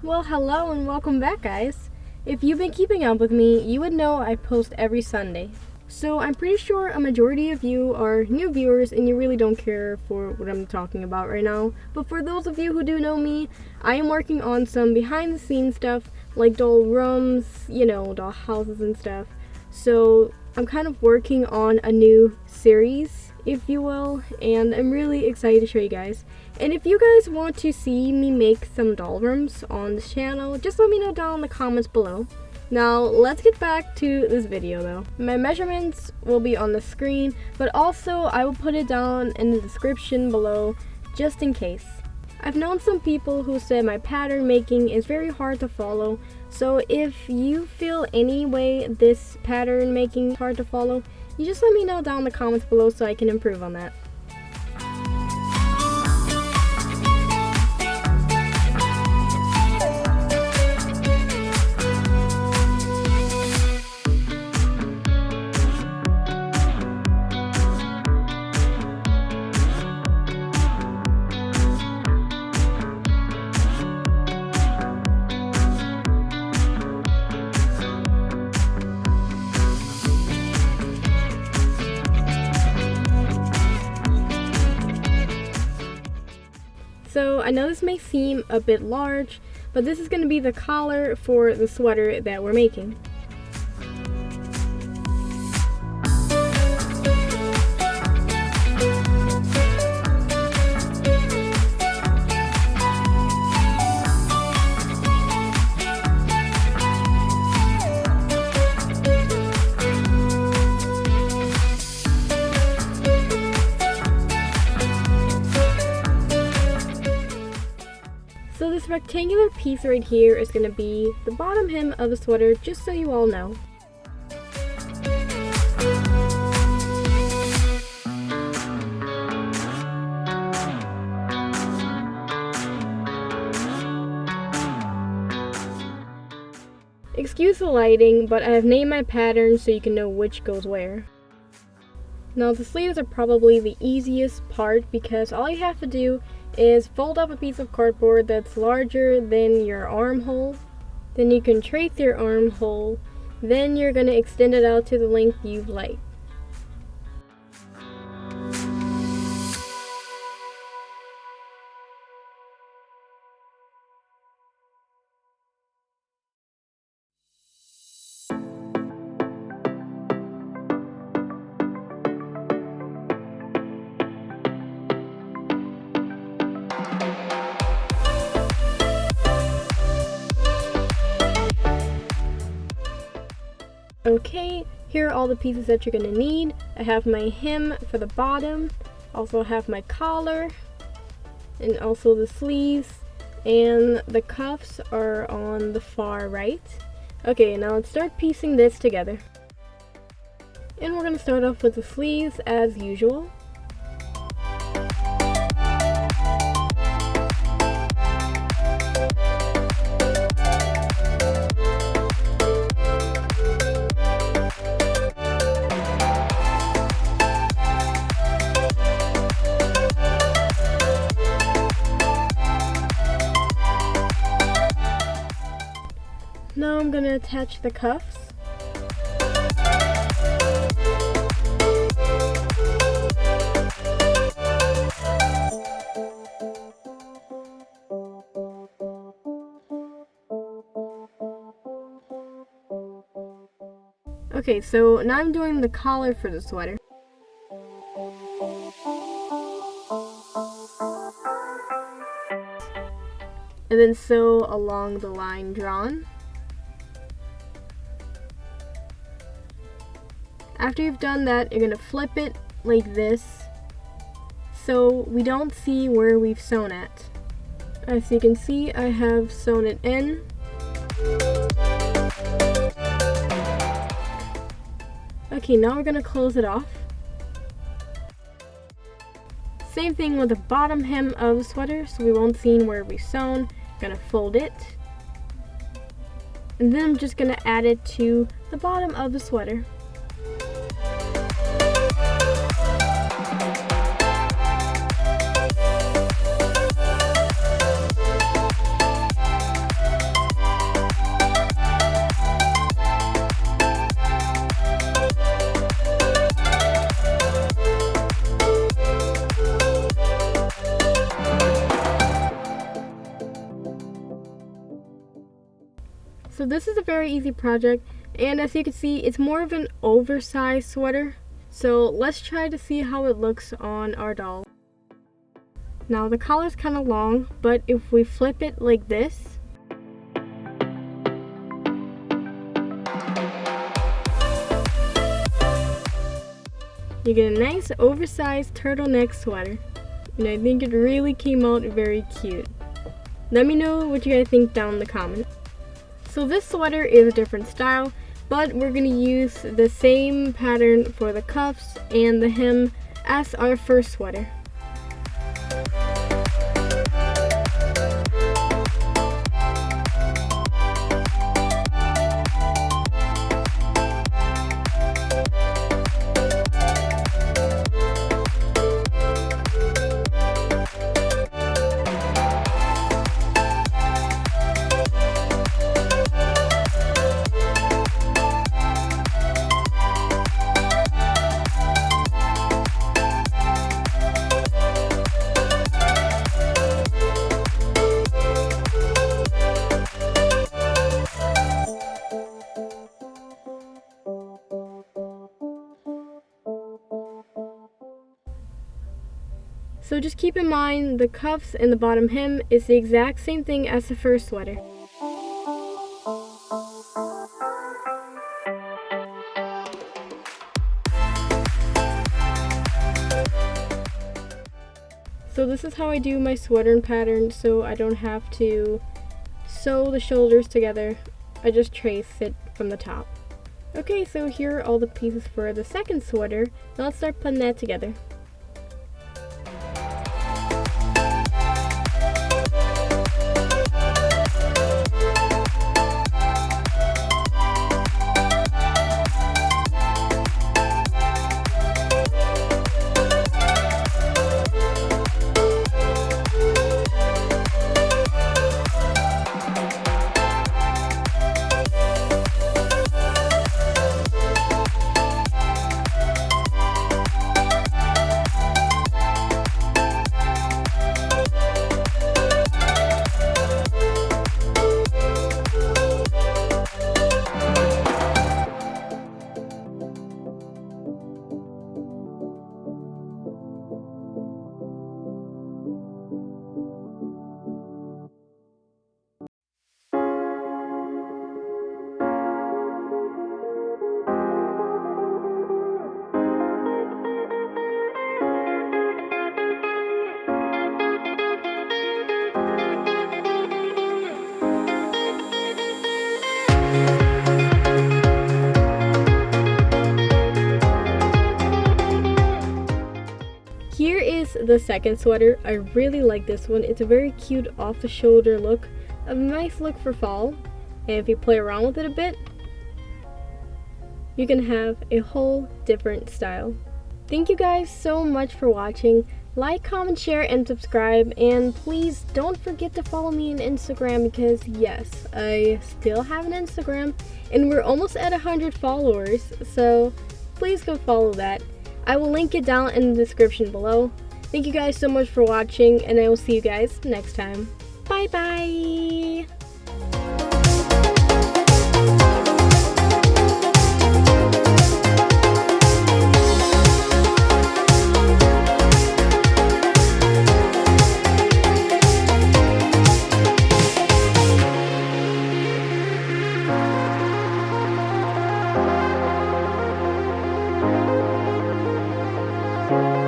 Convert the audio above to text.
Well, hello and welcome back, guys. If you've been keeping up with me, you would know I post every Sunday. So I'm pretty sure a majority of you are new viewers and you really don't care for what I'm talking about right now. But for those of you who do know me, I am working on some behind the scenes stuff like doll rooms, doll houses and stuff. So I'm kind of working on a new series, if you will, and I'm really excited to show you guys. And if you guys want to see me make some doll rooms on this channel, just let me know down in the comments below. Now, let's get back to this video though. My measurements will be on the screen, but also I will put it down in the description below just in case. I've known some people who said my pattern making is very hard to follow, so if you feel any way this pattern making is hard to follow, you just let me know down in the comments below so I can improve on that. So I know this may seem a bit large, but this is going to be the collar for the sweater that we're making. So this rectangular piece right here is going to be the bottom hem of the sweater, just so you all know. Excuse the lighting, but I have named my pattern so you can know which goes where. Now the sleeves are probably the easiest part because all you have to do is fold up a piece of cardboard that's larger than your armhole. Then you can trace your armhole. Then you're going to extend it out to the length you'd like. Okay, here are all the pieces that you're going to need. I have my hem for the bottom, also have my collar, and also the sleeves, and the cuffs are on the far right. Okay, now let's start piecing this together. And we're going to start off with the sleeves as usual. Now I'm going to attach the cuffs. Okay, so now I'm doing the collar for the sweater. And then sew along the line drawn. After you've done that, you're going to flip it like this so we don't see where we've sewn at. As you can see, I have sewn it in. Okay, now we're going to close it off. Same thing with the bottom hem of the sweater, so we won't see where we've sewn. Gonna fold it. And then I'm just gonna add it to the bottom of the sweater. So this is a very easy project, and as you can see, it's more of an oversized sweater. So let's try to see how it looks on our doll. Now the collar's kind of long, but if we flip it like this, you get a nice oversized turtleneck sweater. And I think it really came out very cute. Let me know what you guys think down in the comments. So this sweater is a different style, but we're going to use the same pattern for the cuffs and the hem as our first sweater. So just keep in mind the cuffs and the bottom hem is the exact same thing as the first sweater. So this is how I do my sweater pattern, so I don't have to sew the shoulders together. I just trace it from the top. Okay, so here are all the pieces for the second sweater. Now let's start putting that together. Here is the second sweater. I really like this one. It's a very cute off the shoulder look, a nice look for fall, and if you play around with it a bit, you can have a whole different style. Thank you guys so much for watching. Like, comment, share, and subscribe, and please don't forget to follow me on Instagram because yes, I still have an Instagram and we're almost at 100 followers, so please go follow that. I will link it down in the description below. Thank you guys so much for watching, and I will see you guys next time. Bye bye! Bye.